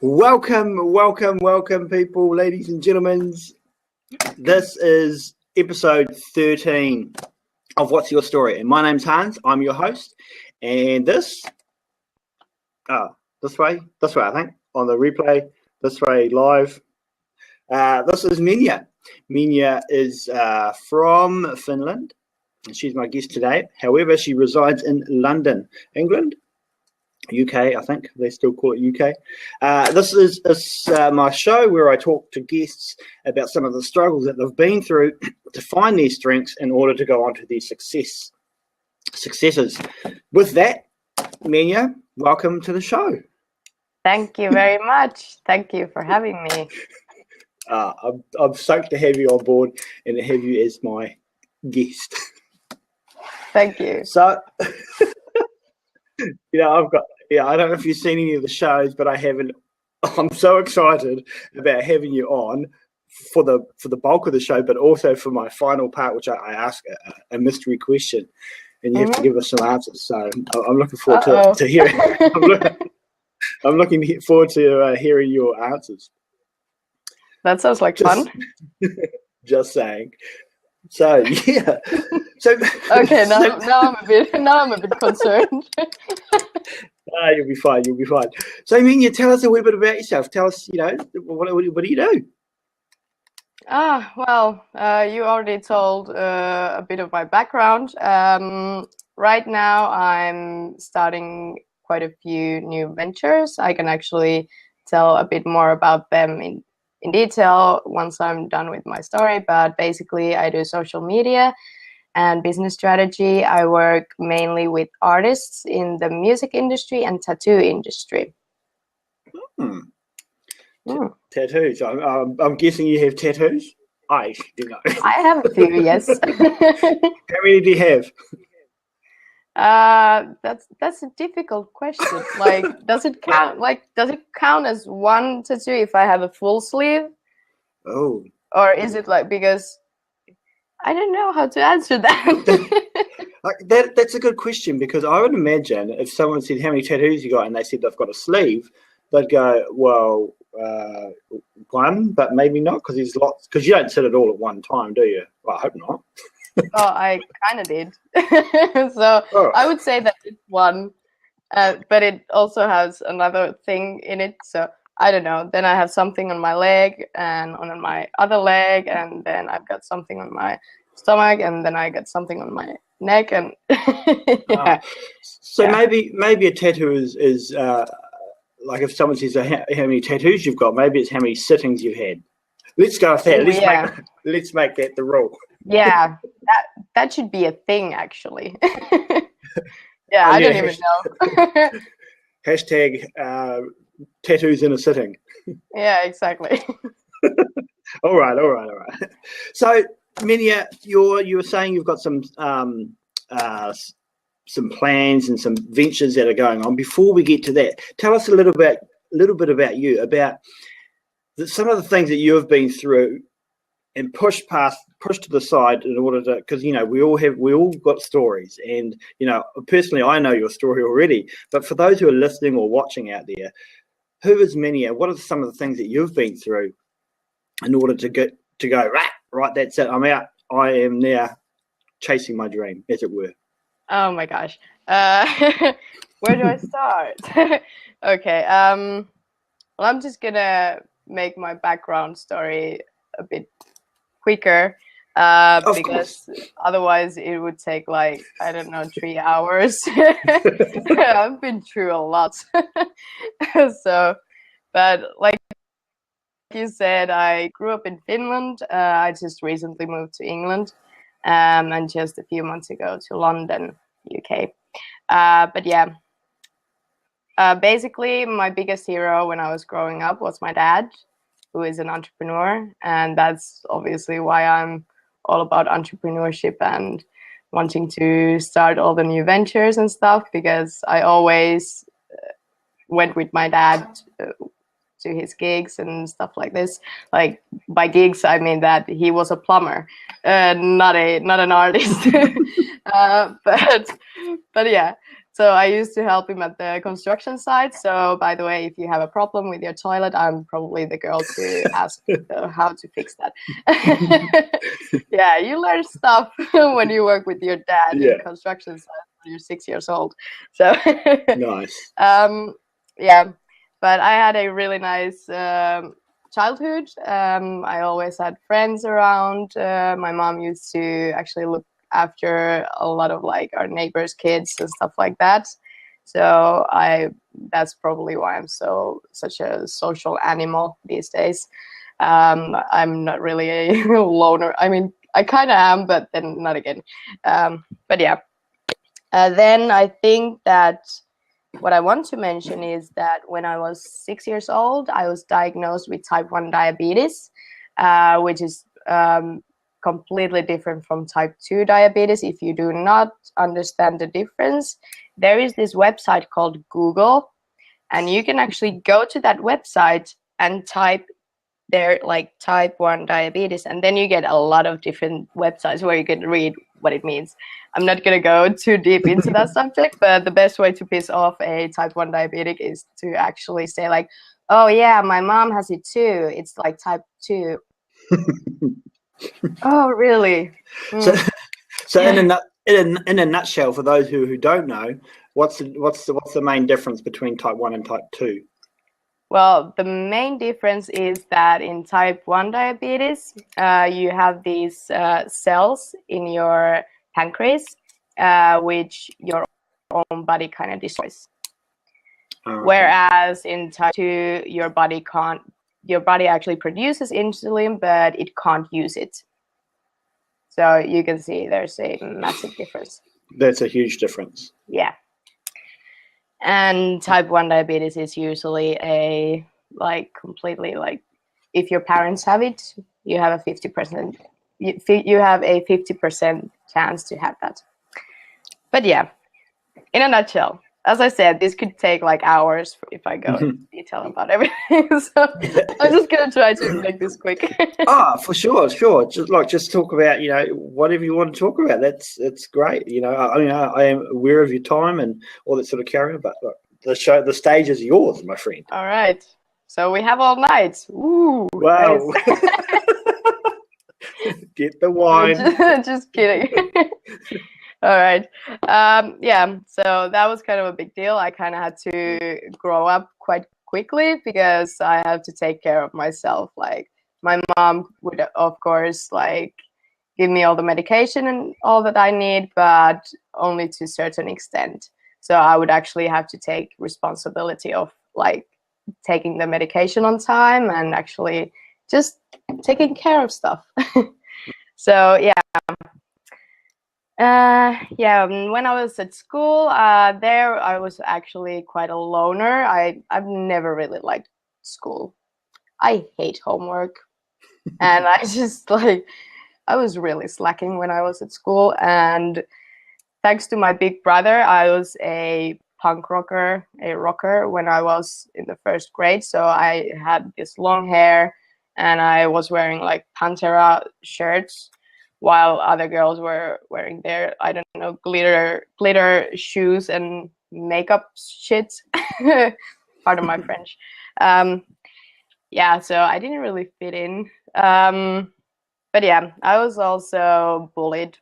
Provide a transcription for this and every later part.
Welcome, people, ladies and gentlemen. This is episode 13 of What's Your Story? And my name's Hans. I'm your host. And this way, I think, on the replay, this way, live. This is Minja. Minja is from Finland, and she's my guest today. However, she resides in London, England. UK, I think they still call it UK. This is my show where I talk to guests about some of the struggles that they've been through to find their strengths in order to go on to their successes. With that, Minja, welcome to the show. Thank you very much. Thank you for having me. I'm stoked to have you on board and to have you as my guest. Thank you. So, I don't know if you've seen any of the shows, but I haven't. I'm so excited about having you on for the bulk of the show, but also for my final part, which I ask a mystery question, and you have to give us some answers. So I'm looking forward to hearing. I'm looking forward to hearing your answers. That sounds like fun. Just saying. So yeah. So okay, now I'm a bit concerned. You'll be fine. So, Minja, tell us a little bit about yourself. Tell us, what do you do? Well, you already told a bit of my background. Right now, I'm starting quite a few new ventures. I can actually tell a bit more about them in detail once I'm done with my story. But basically, I do social media and business strategy. I work mainly with artists in the music industry and tattoo industry. Tattoos. I'm guessing you have tattoos? I do not. I have a few, yes. How many do you have? That's a difficult question. Like, does it count? Like, does it count as one tattoo if I have a full sleeve? Oh. Or is it like, because I don't know how to answer that. That's a good question, because I would imagine if someone said how many tattoos you got and they said they've got a sleeve, they'd go, well, one, but maybe not, because there's lots. Because you don't sit it all at one time, do you? Well, I hope not. Oh, I kind of did. So I would say that it's one, but it also has another thing in it. So I don't know. Then I have something on my leg and on my other leg, and then I've got something on my stomach, and then I got something on my neck, and yeah. So maybe a tattoo is like if someone says how many tattoos you've got, maybe it's how many sittings you've had. Let's go with that. Let's make that the rule. Yeah, that should be a thing, actually. Yeah, I don't even know. Hashtag tattoos in a sitting. Yeah, exactly. All right. So, Minja, you were saying you've got some plans and some ventures that are going on. Before we get to that, tell us a little bit about you, about some of the things that you have been through and pushed to the side in order to, because we all got stories, and personally I know your story already, but for those who are listening or watching out there, who is Minja? What are some of the things that you've been through in order to go right, that's it, I'm out, I am now chasing my dream, as it were? Oh my gosh. Where do I start? Okay. Well, I'm just gonna make my background story a bit quicker, because otherwise it would take like, I don't know, 3 hours. I've been through a lot. So, but like you said, I grew up in Finland. I just recently moved to England, and just a few months ago to London, UK. But yeah, basically my biggest hero when I was growing up was my dad, who is an entrepreneur, and that's obviously why I'm all about entrepreneurship and wanting to start all the new ventures and stuff, because I always went with my dad to his gigs and stuff like this. Like, by gigs I mean that he was a plumber, not an artist. But yeah, So I used to help him at the construction site. So by the way, if you have a problem with your toilet, I'm probably the girl to ask how to fix that. Yeah, you learn stuff when you work with your dad in construction site when you're 6 years old. So Nice. Yeah, but I had a really nice childhood. I always had friends around. My mom used to actually look after a lot of like our neighbors' kids and stuff like that. So that's probably why I'm such a social animal these days. I'm not really a loner. I mean, I kind of am, but then not again. But yeah. Then I think that what I want to mention is that when I was 6 years old, I was diagnosed with type 1 diabetes, which is completely different from type 2 diabetes. If you do not understand the difference, there is this website called Google, and you can actually go to that website and type there like type 1 diabetes, and then you get a lot of different websites where you can read what it means. I'm not going to go too deep into that subject, but the best way to piss off a type 1 diabetic is to actually say like, oh yeah, my mom has it too, it's like type 2. Oh really? So in a nutshell, for those who don't know, what's the main difference between type 1 and type 2? Well, the main difference is that in type 1 diabetes, you have these cells in your pancreas, which your own body kind of destroys. Okay. Whereas in type 2, your body actually produces insulin, but it can't use it. So you can see there's a massive difference. That's a huge difference. Yeah. And type 1 diabetes is usually completely if your parents have it, you have a 50%. You have a 50% chance to have that. But yeah, in a nutshell, as I said, this could take like hours if I go into detail about everything. So I'm just gonna try to make this quick. For sure. Just talk about whatever you want to talk about. It's great. I am aware of your time and all that sort of carry on, but look, the stage is yours, my friend. All right. So we have all night. Ooh. Wow. Nice. Get the wine. Just kidding. All right. Yeah, so that was kind of a big deal. I kind of had to grow up quite quickly because I have to take care of myself. Like my mom would, of course, like give me all the medication and all that I need, but only to a certain extent. So I would actually have to take responsibility of like taking the medication on time and actually just taking care of stuff. So yeah. When I was at school, there I was actually quite a loner. I've never really liked school. I hate homework, and I just I was really slacking when I was at school. And thanks to my big brother, I was a punk rocker, when I was in the first grade. So I had this long hair, and I was wearing like Pantera shirts, while other girls were wearing their, I don't know, glitter shoes and makeup shit. Pardon my French. So I didn't really fit in. But yeah, I was also bullied.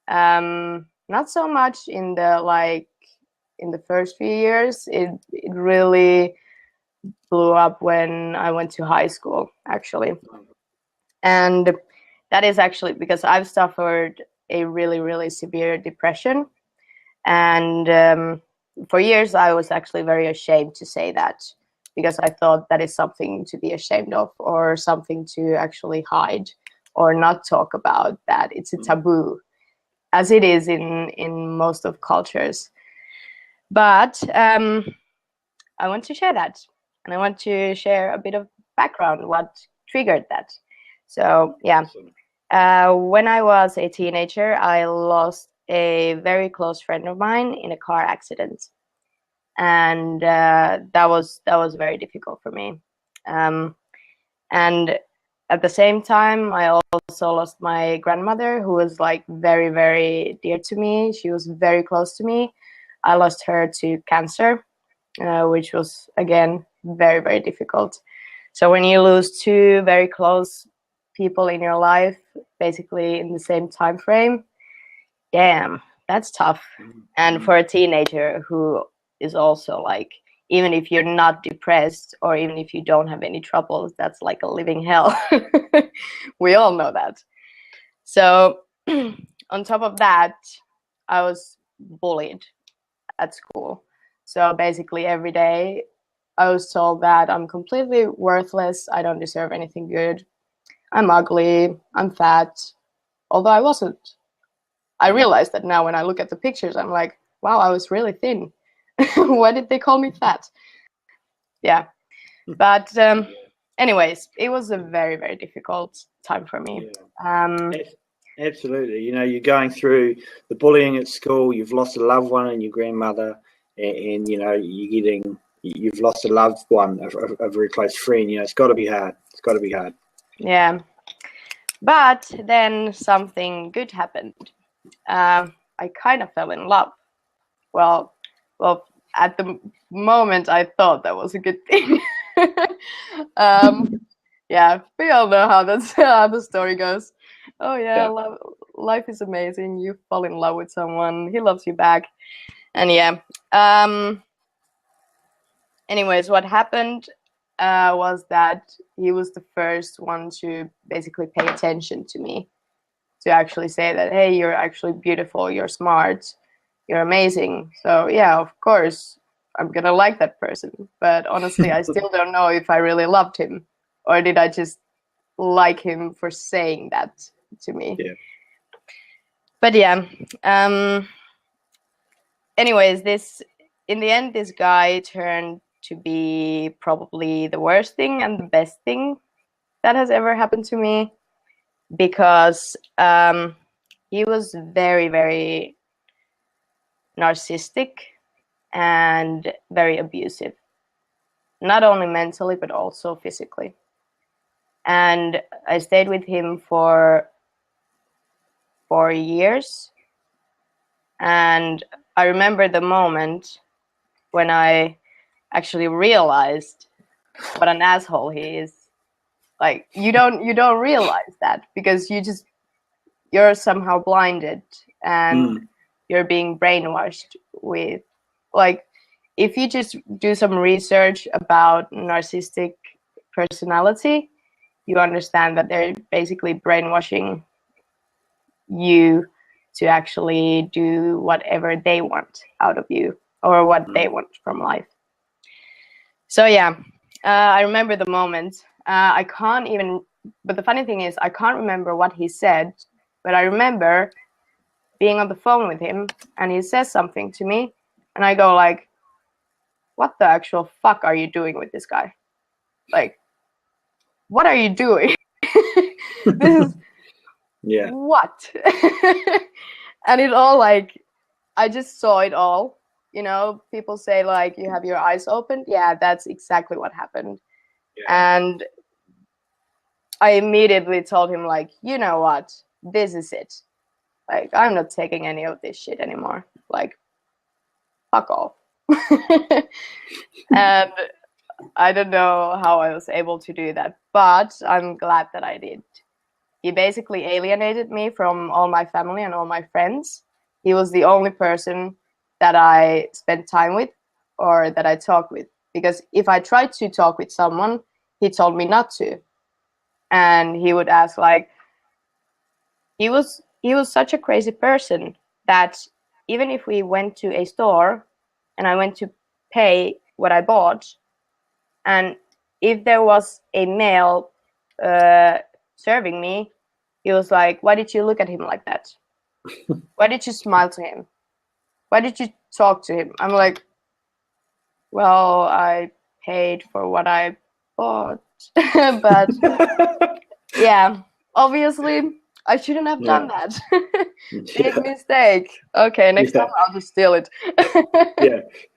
Not so much in the first few years. It really blew up when I went to high school, actually. And that is actually because I've suffered a really, really severe depression. And for years, I was actually very ashamed to say that, because I thought that is something to be ashamed of, or something to actually hide or not talk about, that it's a taboo, as it is in most of cultures. But I want to share that. And I want to share a bit of background, what triggered that. So yeah. When I was a teenager, I lost a very close friend of mine in a car accident, and that was very difficult for me. And at the same time, I also lost my grandmother, who was like very, very dear to me. She was very close to me. I lost her to cancer, which was again very, very difficult. So when you lose two very close people in your life, basically in the same time frame, damn, that's tough. And for a teenager who is also like, even if you're not depressed or even if you don't have any troubles, that's like a living hell. We all know that. So on top of that, I was bullied at school. So basically every day I was told that I'm completely worthless, I don't deserve anything good, I'm ugly, I'm fat, although I wasn't. I realized that now when I look at the pictures, I'm like, wow, I was really thin. Why did they call me fat? Yeah. But anyways, it was a very, very difficult time for me. Absolutely. You know, you're going through the bullying at school, you've lost a loved one and your grandmother, and you know, you've lost a loved one, a very close friend. You know, it's got to be hard. It's got to be hard. Yeah. But then something good happened. I kind of fell in love. Well, at the moment, I thought that was a good thing. Yeah, we all know how that's how the story goes. Oh yeah, life is amazing. You fall in love with someone, he loves you back, and yeah. Anyways, what happened was that he was the first one to basically pay attention to me, to actually say that, hey, you're actually beautiful, you're smart, you're amazing. So yeah, of course, I'm gonna like that person. But honestly, I still don't know if I really loved him, or did I just like him for saying that to me. Yeah. But yeah. Anyways, in the end, this guy turned to be probably the worst thing and the best thing that has ever happened to me, because he was very, very narcissistic and very abusive, not only mentally but also physically. And I stayed with him for 4 years, and I remember the moment when I actually realized what an asshole he is. Like, you don't realize that because you're somehow blinded and you're being brainwashed with, like, if you just do some research about narcissistic personality, you understand that they're basically brainwashing you to actually do whatever they want out of you or what they want from life. So yeah, I remember the moment. I can't even, but the funny thing is I can't remember what he said, but I remember being on the phone with him and he says something to me and I go like, what the actual fuck are you doing with this guy? Like, what are you doing? This is what? And it all, like, I just saw it all. You know, people say like you have your eyes opened. Yeah, that's exactly what happened. And I immediately told him like, you know what? This is it. Like, I'm not taking any of this shit anymore. Like, fuck off. And I don't know how I was able to do that, but I'm glad that I did. He basically alienated me from all my family and all my friends. He was the only person that I spent time with or that I talked with. Because if I tried to talk with someone, he told me not to. And he would ask like, he was such a crazy person that even if we went to a store and I went to pay what I bought, and if there was a male serving me, he was like, why did you look at him like that? Why did you smile to him? Why did you talk to him? I'm like, well, I paid for what I bought. But yeah, obviously I shouldn't have done that. Big mistake. Okay, next time I'll just steal it.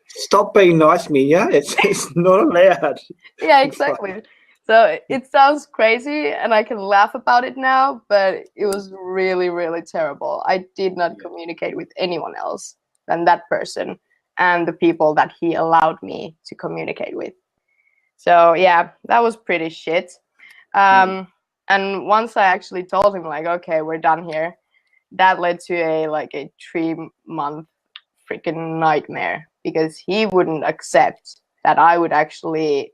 Stop being nice, Minja. It's not allowed. Yeah, exactly. So it sounds crazy and I can laugh about it now, but it was really, really terrible. I did not communicate with anyone else than that person. and the people that he allowed me to communicate with. So yeah, that was pretty shit. And once I actually told him like, okay, we're done here, that led to a 3-month freaking nightmare, because he wouldn't accept that I would actually,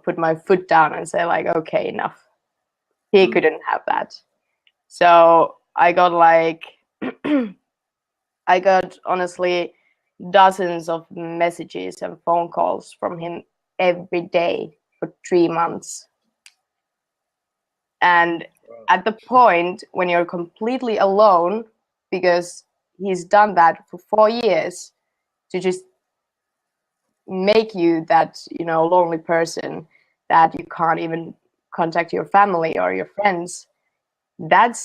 put my foot down and say like, okay, enough. He couldn't have that. So I got honestly dozens of messages and phone calls from him every day for 3 months. And at the point when you're completely alone, because he's done that for 4 years to just make you that, lonely person that you can't even contact your family or your friends, that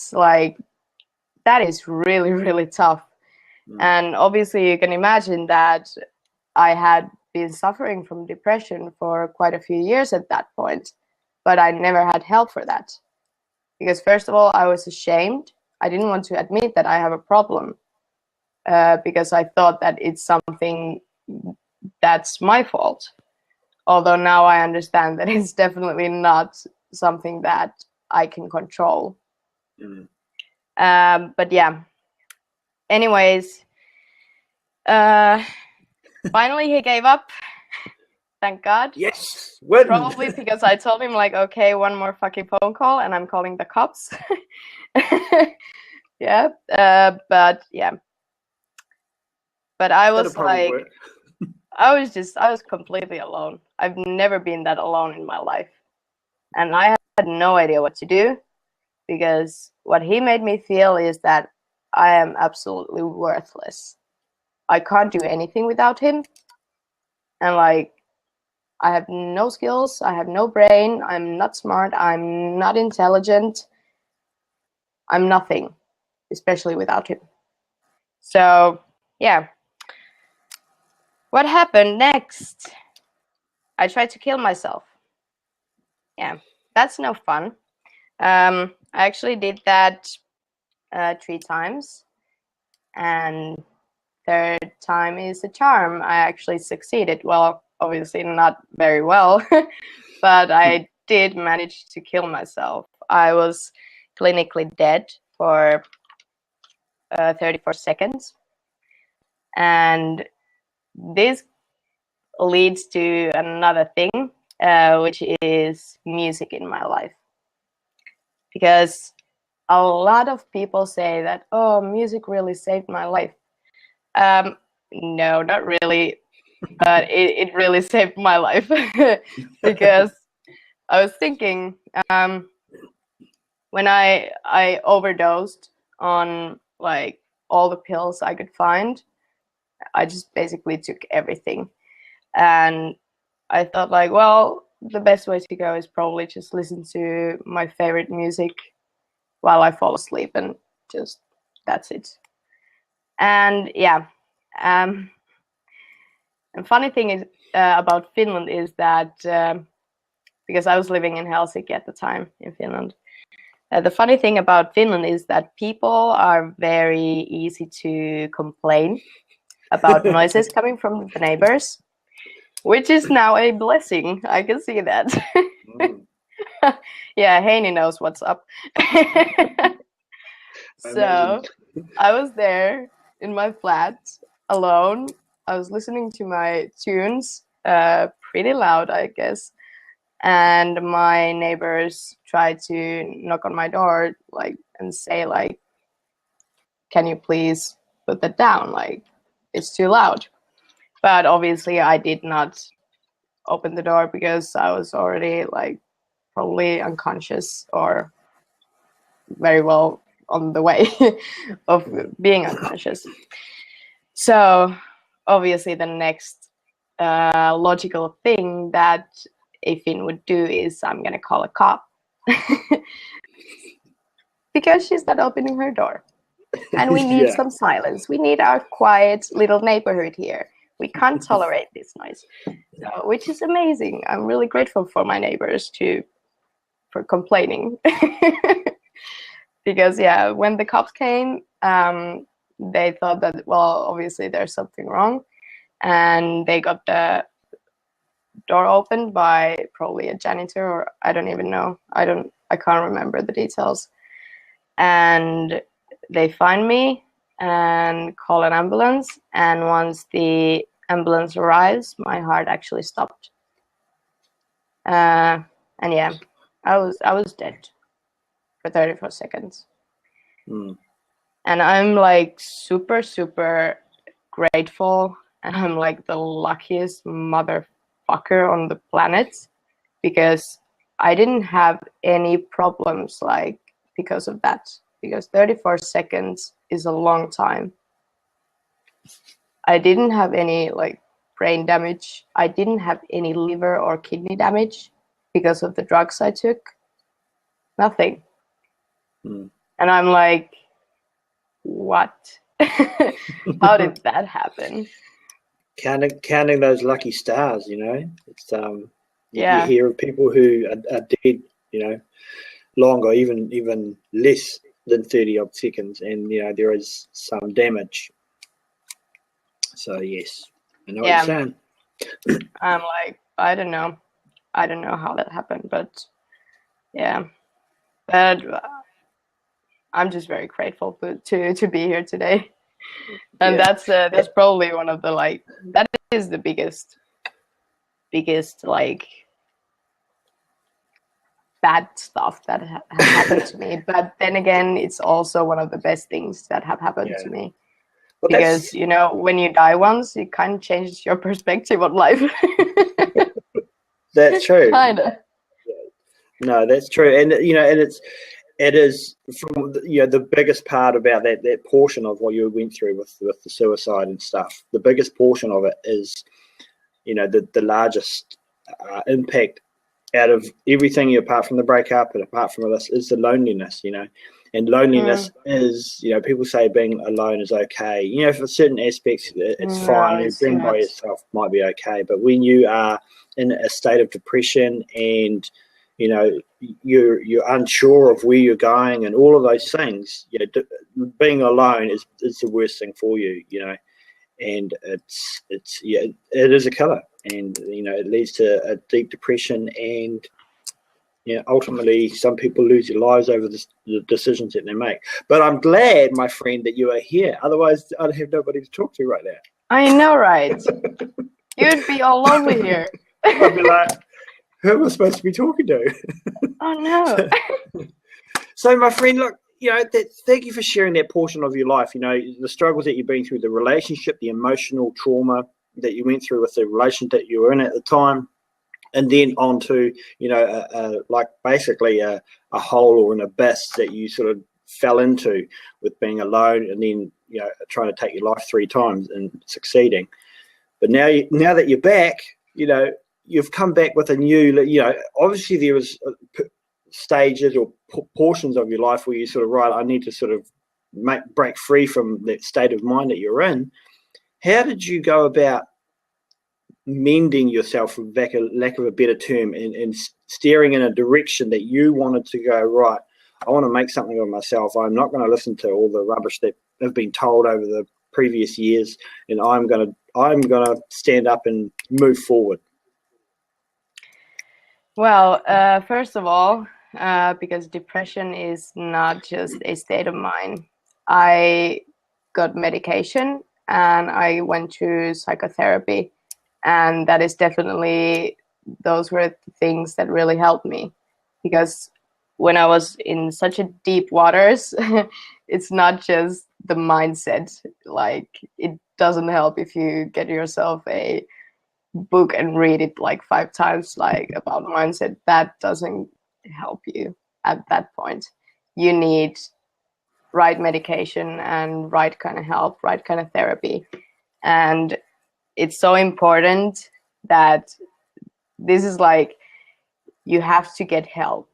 is really, really tough. And obviously you can imagine that I had been suffering from depression for quite a few years at that point, but I never had help for that. Because first of all, I was ashamed. I didn't want to admit that I have a problem, because I thought that it's something that's my fault. Although now I understand that it's definitely not something that I can control. But yeah. Anyways, finally he gave up. Thank God. Yes. Win. Probably because I told him like, okay, one more fucking phone call and I'm calling the cops. Yeah. But yeah. But I was like, work. I was completely alone. I've never been that alone in my life. And I had no idea what to do, because what he made me feel is that I am absolutely worthless. I can't do anything without him. And like, I have no skills, I have no brain, I'm not smart, I'm not intelligent, I'm nothing, especially without him. So, yeah. What happened next? I tried to kill myself. Yeah, that's no fun. I actually did that 3 times, and third time is a charm. I actually succeeded. Well, obviously not very well, but I did manage to kill myself. I was clinically dead for 34 seconds. And this leads to another thing, which is music in my life. Because a lot of people say that, oh, music really saved my life. No, not really, but it really saved my life. Because I was thinking, when I overdosed on like all the pills I could find, I just basically took everything. And I thought like, well, the best way to go is probably just listen to my favorite music while I fall asleep, and just that's it. And yeah, and funny thing is about Finland is that because I was living in Helsinki at the time in Finland, the funny thing about Finland is that people are very easy to complain about noises coming from the neighbors, which is now a blessing. I can see that. Yeah, Heini knows what's up. So I was there in my flat alone. I was listening to my tunes pretty loud, I guess. And my neighbors tried to knock on my door and say like, can you please put that down? Like, it's too loud. But obviously I did not open the door because I was already like probably unconscious or very well on the way of being unconscious. So obviously the next logical thing that a Finn would do is I'm gonna call a cop because she's not opening her door. And we need some silence. We need our quiet little neighborhood here. We can't tolerate this noise, so, which is amazing. I'm really grateful for my neighbors for complaining. Because when the cops came, they thought that, well, obviously there's something wrong. and they got the door opened by probably a janitor, or I don't even know. I can't remember the details. And they find me and call an ambulance. And once the ambulance arrives, my heart actually stopped. And yeah, I was dead for 34 seconds. Mm. And I'm like super, super grateful. And I'm like the luckiest motherfucker on the planet, because I didn't have any problems like because of that. Because 34 seconds is a long time. I didn't have any like brain damage. I didn't have any liver or kidney damage because of the drugs I took. Nothing. Mm. And I'm like, what? How did that happen? Counting those lucky stars, you know. It's Yeah. you hear of people who are dead, you know, longer, even less than 30 odd seconds, and you know there is some damage. So yes, I know what you're saying. I'm like, I don't know how that happened, but yeah. But I'm just very grateful to be here today. And Yeah. that's probably one of the like, that is the biggest like bad stuff that has happened to me. But then again, it's also one of the best things that have happened to me. Well, Because, you know, when you die once, it kind of changes your perspective on life. that's true. Kind of. No, that's true, and you know, and it is from you know the biggest part about that portion of what you went through with the suicide and stuff. The biggest portion of it is, you know, the largest impact out of everything apart from the breakup and apart from this is the loneliness, you know. And loneliness is, you know, people say being alone is okay. You know, for certain aspects, it's fine. No, it's Being not. by yourself might be okay. But when you are in a state of depression and, you know, you're unsure of where you're going and all of those things, you know, being alone is the worst thing for you, you know. And it's yeah, it is a killer, and you know, it leads to a deep depression, and you know, ultimately some people lose their lives over the decisions that they make. But I'm glad, my friend, that you are here. Otherwise, I'd have nobody to talk to right now. I know, right? You'd be all lonely here. I'd be like, who am I supposed to be talking to? Oh no. So, my friend, look, you know, thank you for sharing that portion of your life. You know, the struggles that you've been through, the relationship, the emotional trauma that you went through with the relationship that you were in at the time, and then on to, you know, like basically a hole or an abyss that you sort of fell into with being alone, and then, you know, trying to take your life 3 times and succeeding. But now that you're back, you know, you've come back with a new, you know, obviously there was stages or portions of your life where you sort of, right, I need to sort of break free from that state of mind that you're in. How did you go about mending yourself, for lack of a better term, and steering in a direction that you wanted to go, right, I want to make something of myself. I'm not going to listen to all the rubbish that have been told over the previous years, and I'm going to stand up and move forward. Well, first of all, because depression is not just a state of mind, I got medication and I went to psychotherapy, and that is definitely, those were the things that really helped me, because when I was in such a deep waters, it's not just the mindset. Like, it doesn't help if you get yourself a book and read it like 5 times, like about mindset. That doesn't help you at that point. You need right medication and right kind of help, right kind of therapy. And it's so important that this is like, you have to get help,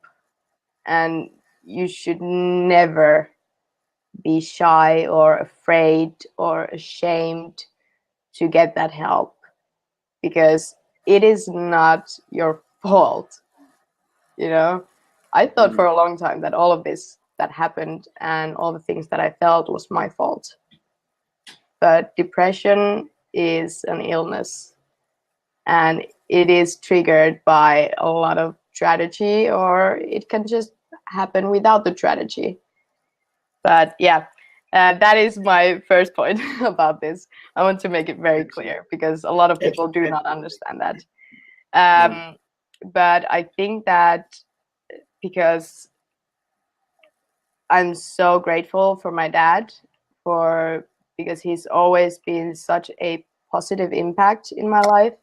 and you should never be shy or afraid or ashamed to get that help, because it is not your fault. You know, I thought for a long time that all of this that happened and all the things that I felt was my fault. But depression is an illness, and it is triggered by a lot of tragedy, or it can just happen without the tragedy. But yeah, that is my first point about this. I want to make it very clear because a lot of people do not understand that. But I think that because I'm so grateful for my dad because he's always been such a positive impact in my life,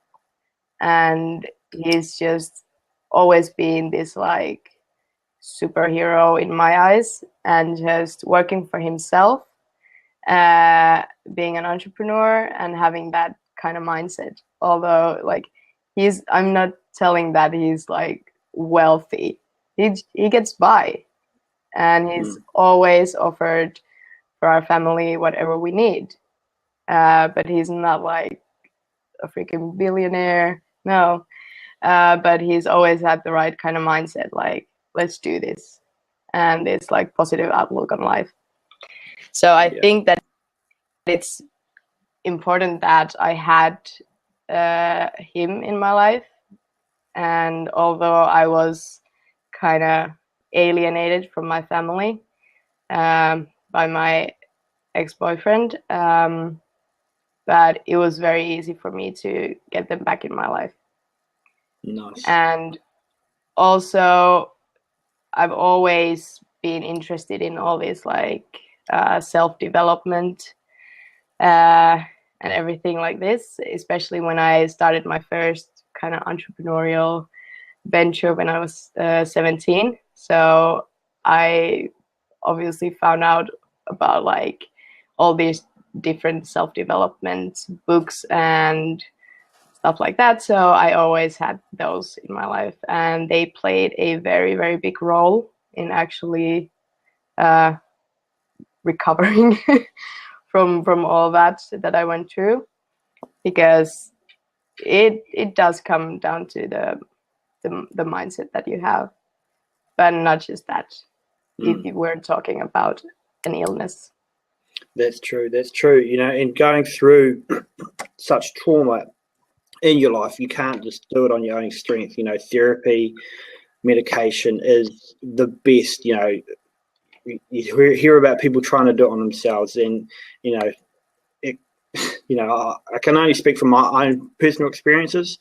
and he's just always been this like superhero in my eyes, and just working for himself, being an entrepreneur and having that kind of mindset. Although like I'm not telling that he's like wealthy. He gets by, and he's always offered for our family whatever we need. But he's not like a freaking billionaire, no. But he's always had the right kind of mindset, like let's do this, and this like positive outlook on life. So I think that it's important that I had him in my life. And although I was kind of alienated from my family by my ex-boyfriend, but it was very easy for me to get them back in my life. Nice. And also, I've always been interested in all this like self-development and everything like this, especially when I started my first kind of entrepreneurial venture when I was 17. So I obviously found out about like all these different self-development books and stuff like that. So I always had those in my life, and they played a very, very big role in actually recovering from all that I went through, because it does come down to the mindset that you have, but not just that. If you were talking about an illness. That's true. That's true. You know, and going through such trauma in your life, you can't just do it on your own strength. You know, therapy, medication is the best. You know, you hear about people trying to do it on themselves, and you know, I can only speak from my own personal experiences.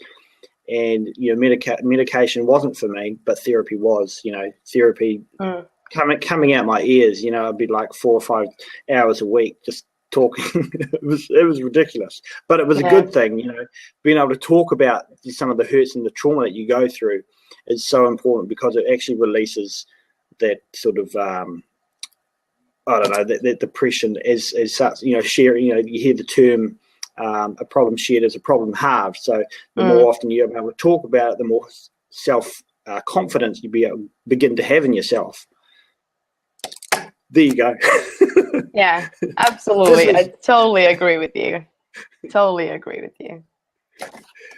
And you know, medication wasn't for me, but therapy was. You know, therapy coming out my ears. You know, I'd be like 4 or 5 hours a week just talking. it was ridiculous, but it was a good thing. You know, being able to talk about some of the hurts and the trauma that you go through is so important, because it actually releases that sort of I don't know, that depression as such. You know, sharing. You know, you hear the term. A problem shared is a problem halved. So the more often you're able to talk about it, the more self confidence you begin to have in yourself. There you go. Yeah, absolutely. I totally agree with you. Totally agree with you.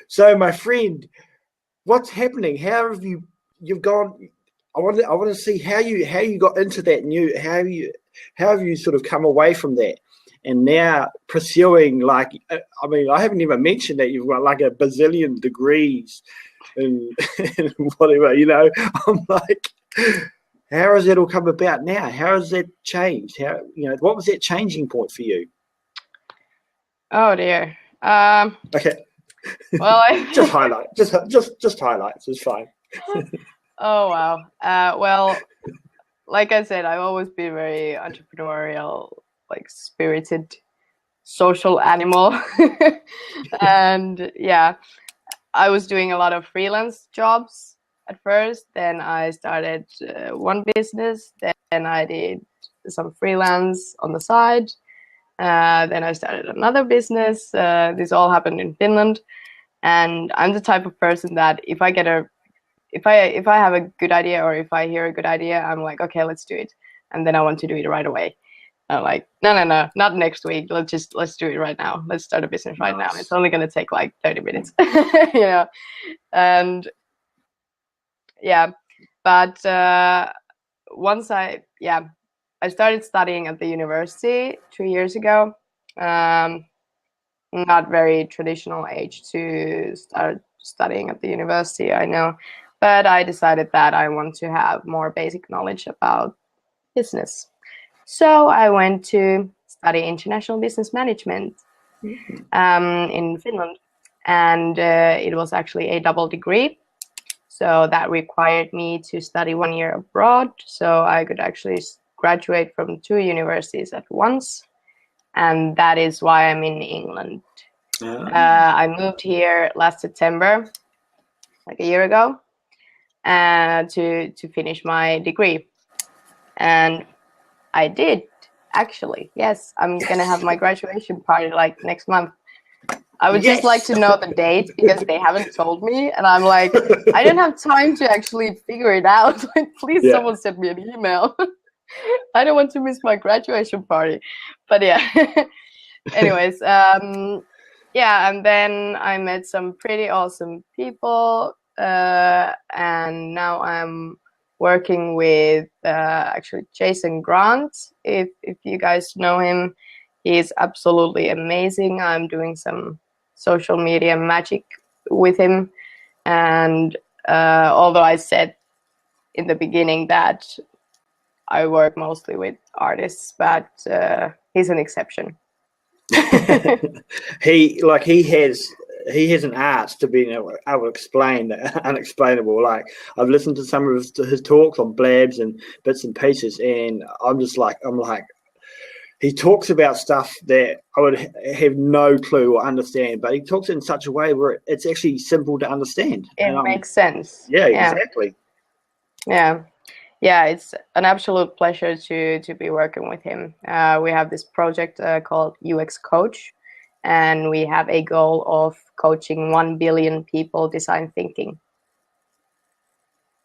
So, my friend, what's happening? How have you've gone? I want to see how you got into that new. How have you sort of come away from that? And now pursuing, like, I mean, I haven't even mentioned that you've got like a bazillion degrees and whatever, you know. I'm like, how has that all come about now? How has that changed? How, you know, what was that changing point for you? Oh dear. Okay. Well, just highlights. It's fine. Oh wow. Well, like I said, I've always been very entrepreneurial, like spirited social animal. And yeah, I was doing a lot of freelance jobs at first. Then I started one business. Then I did some freelance on the side. Then I started another business. This all happened in Finland. And I'm the type of person that if I have a good idea, or if I hear a good idea, I'm like, okay, let's do it. And then I want to do it right away. I'm like, no, not next week. Let's do it right now. Let's start a business right now. It's only going to take like 30 minutes, you know? And yeah, but once I started studying at the university 2 years ago. not very traditional age to start studying at the university, I know. But I decided that I want to have more basic knowledge about business. So I went to study international business management in Finland. And it was actually a double degree. So that required me to study 1 year abroad. So I could actually graduate from 2 universities at once. And that is why I'm in England. I moved here last September, like a year ago, to finish my degree. And I did, actually. Yes, I'm going to have my graduation party like next month. I would just like to know the date because they haven't told me. And I'm like, I don't have time to actually figure it out. Like, please, someone send me an email. I don't want to miss my graduation party. But yeah. Anyways, and then I met some pretty awesome people. And now I'm working with actually Jason Grant. If you guys know him, he's absolutely amazing. I'm doing some social media magic with him. And although I said in the beginning that I work mostly with artists, but he's an exception. he has an art to being able to explain the unexplainable. Like, I've listened to some of his talks on Blabs and bits and pieces, and I'm like, he talks about stuff that I would have no clue or understand, but he talks it in such a way where it's actually simple to understand. It makes sense. Yeah, exactly. Yeah, it's an absolute pleasure to be working with him. We have this project called UX Coach, and we have a goal of coaching 1 billion people design thinking.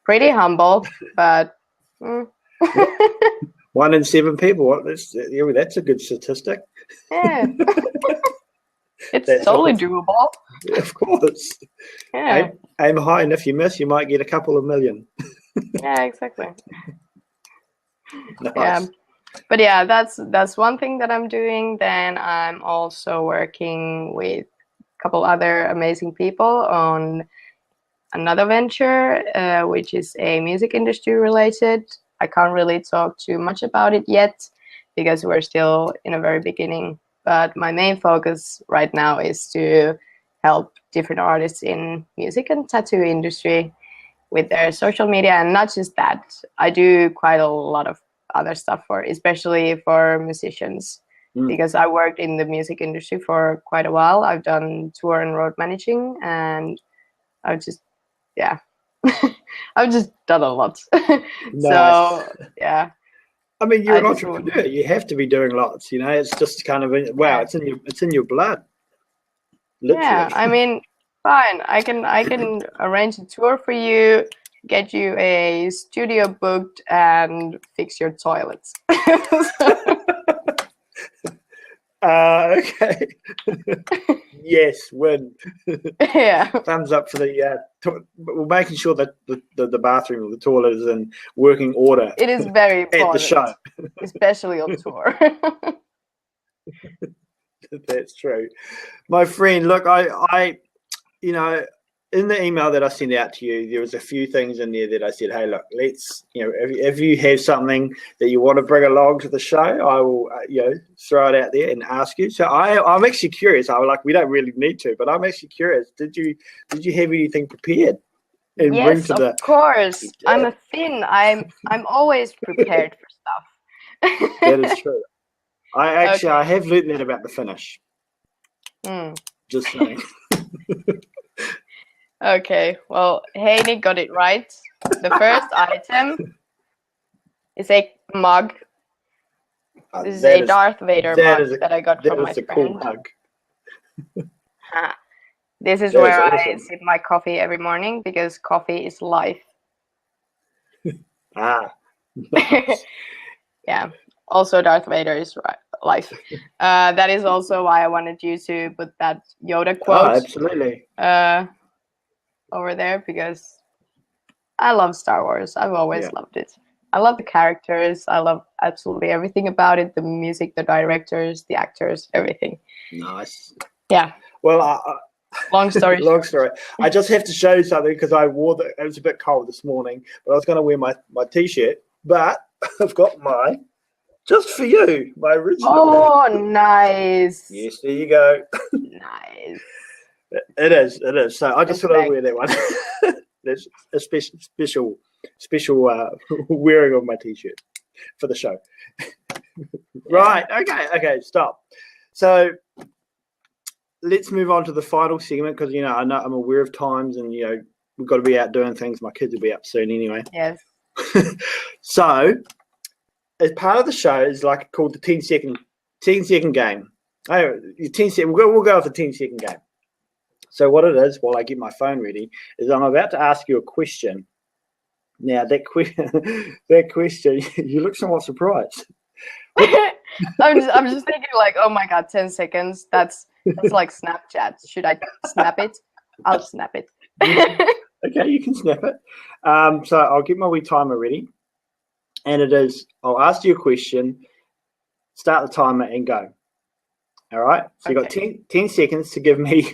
Pretty humble, but 1 in 7 people. That's a good statistic. Yeah. It's totally doable. Yeah, of course. Yeah. Aim high, and if you miss, you might get a couple of million. Yeah, exactly. Nice. Yeah. But yeah, that's one thing that I'm doing. Then I'm also working with a couple other amazing people on another venture, which is a music industry related. I can't really talk too much about it yet because we're still in a very beginning. But my main focus right now is to help different artists in music and tattoo industry with their social media. And not just that, I do quite a lot of other stuff especially for musicians, because I worked in the music industry for quite a while. I've done tour and road managing, and I've just I've just done a lot. Nice. So yeah, I mean, you're an entrepreneur. You have to be doing lots. It's just kind of it's in your blood. Literally. Yeah, I mean, fine. I can arrange a tour for you, get you a studio booked, and fix your toilets. Okay. Yes, win. Yeah. Thumbs up for the we're making sure that the bathroom or the toilet is in working order. It is very important at the show, especially on tour. That's true, my friend. Look, I in the email that I sent out to you, there was a few things in there that I said, hey, look, let's, if you have something that you want to bring along to the show, I will, throw it out there and ask you. So I'm actually curious. We don't really need to, but I'm actually curious. Did you have anything prepared? And yes, of course. I'm a Finn. I'm always prepared for stuff. That is true. I have learned that about the Finnish. Just saying. Okay, well, Heini got it right. The first item is a mug. This is a Darth Vader mug that I got from my friend. Cool mug. This is where I sip my coffee every morning because coffee is life. Nice. Yeah. Also, Darth Vader is life. That is also why I wanted you to put that Yoda quote. Oh, absolutely. Over there, because I love Star Wars. I've always loved it. I love the characters. I love absolutely everything about it. The music, the directors, the actors, everything. Nice. Yeah. Well, Long story long short. story. I just have to show you something because I wore it was a bit cold this morning, but I was going to wear my t-shirt, but I've got just for you, my original. Oh, nice. Yes, there you go. Nice. It is. So I just thought I'd wear that one. That's a special wearing of my t-shirt for the show. Right. Okay. Stop. So let's move on to the final segment because I know I'm aware of times and we've got to be out doing things. My kids will be up soon anyway. Yes. So as part of the show is like called the 10-second game. Oh, 10 second. We'll go with the 10-second game. So what it is, while I get my phone ready, is I'm about to ask you a question. Now that question, you look somewhat surprised. I'm just thinking like, oh my god, 10 seconds. That's like Snapchat. Should I snap it? I'll snap it. Okay, you can snap it. So I'll get my wee timer ready. And it is, I'll ask you a question, start the timer and go. All right? So you've got 10 seconds to give me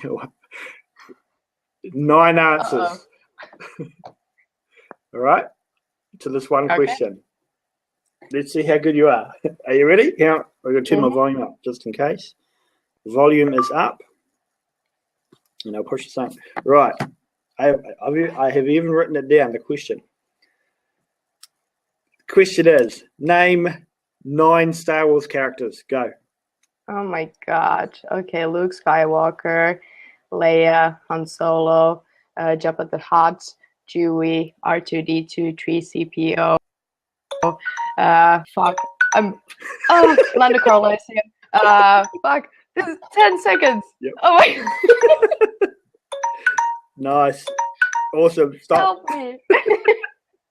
9 answers. All right? To this one question. Let's see how good you are. Are you ready? Yeah, I'm going to turn my volume up just in case. The volume is up. And I'll push the same. Right. I have even written it down, the question. The question is, name 9 Star Wars characters. Go. Oh my god. Okay, Luke Skywalker, Leia, Han Solo, Jabba the Hutt, Chewie, R2-D2, 3CPO. Fuck. Lando Calrissian. Fuck. This is 10 seconds. Yep. Oh my. Nice. Awesome. Stop. Help me.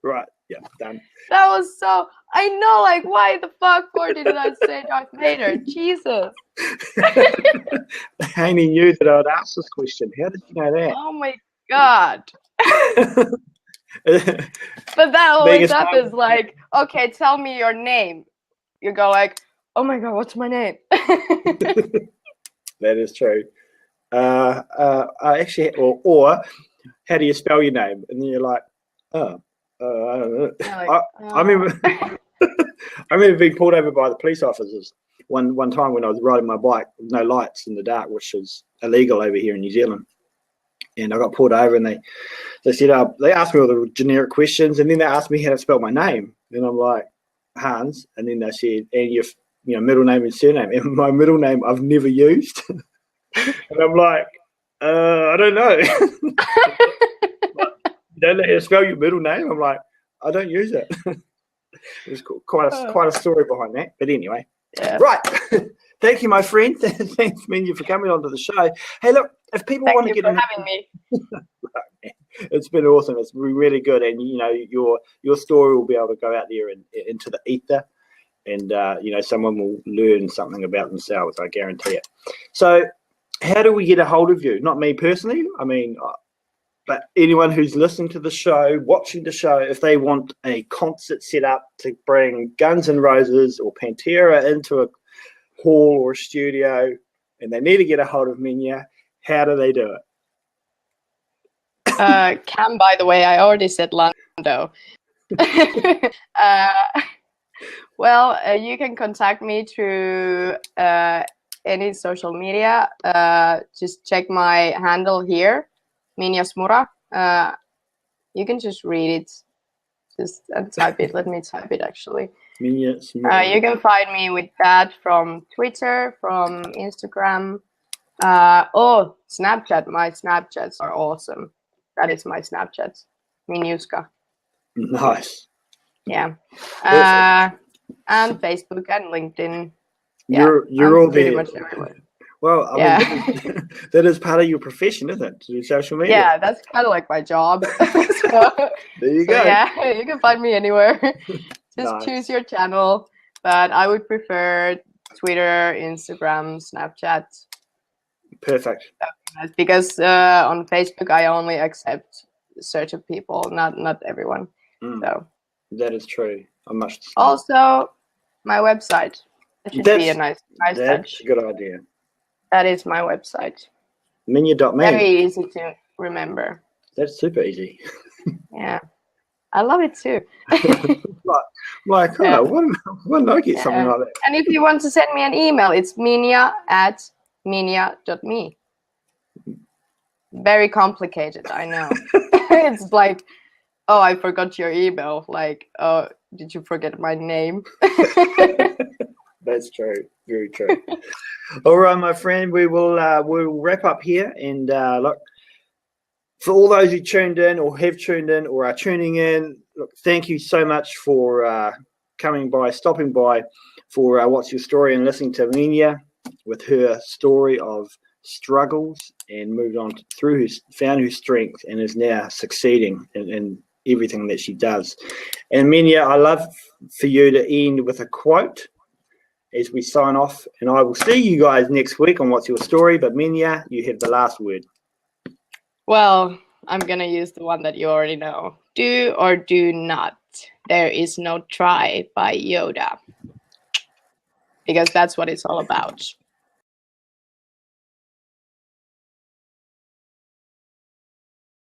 Right. Yeah. Done. That was so. I know. Like, why the fuck for didn't I say Darth Vader? Jesus. I only knew that I would ask this question. How did you know that? Oh my god. But that always happens. Like, okay, tell me your name. You go like, oh my god, what's my name? That is true. I actually, or how do you spell your name? And then you're like, I don't know. I remember, I remember being pulled over by the police officers one time when I was riding my bike with no lights in the dark, which is illegal over here in New Zealand. And I got pulled over, and they said they asked me all the generic questions, and then they asked me how to spell my name, and I'm like Hans, and then they said, and your middle name and surname, and my middle name I've never used, and I'm like, I don't know. You don't know how to spell your middle name? I'm like, I don't use it. There's quite a story behind that, but anyway, right. Thank you, my friend. Thanks, Minja, for coming onto the show. Hey, look, if people want to get Thank you for having me. It's been awesome. It's been really good, and your story will be able to go out there and into the ether, and someone will learn something about themselves. I guarantee it. So, how do we get a hold of you? Not me personally. I mean, but anyone who's listening to the show, watching the show, if they want a concert set up to bring Guns N' Roses or Pantera into a hall or a studio, and they need to get a hold of Minja, how do they do it? Cam, by the way, I already said Lando. Well, you can contact me through any social media. Just check my handle here, Minja Smura. You can just read it. Just type it. Let me type it actually. Minja Smura. You can find me with that from Twitter, from Instagram. Snapchat. My Snapchats are awesome. That is my Snapchat. Minjuska. Nice. Yeah. And Facebook and LinkedIn. You're all there. Pretty much everywhere. Well, I mean, that is part of your profession, isn't it? To do social media. Yeah, that's kind of like my job. So, there you go. Yeah, you can find me anywhere. Just choose your channel, but I would prefer Twitter, Instagram, Snapchat. Perfect. Because on Facebook I only accept certain people, not everyone. So that is true. Also, my website. That should be a nice touch. That's a good idea. That is my website. Minja.me. Very easy to remember. That's super easy. Yeah, I love it too. Like, Yeah. why don't I get something Yeah. like that? And if you want to send me an email, it's minja@minja.me. Very complicated, I know. It's like, oh, I forgot your email. Like, oh, did you forget my name? That's true. Very true. All right, my friend, we'll wrap up here. And look, for all those who tuned in or have tuned in or are tuning in, look, thank you so much for coming by, stopping by for What's Your Story, and listening to Minja with her story of struggles and moved on found her strength and is now succeeding in everything that she does. And Minja, I love for you to end with a quote as we sign off, and I will see you guys next week on What's Your Story. But Minja, you have the last word. Well, I'm gonna use the one that you already know. Do or do not. There is no try by Yoda. Because that's what it's all about.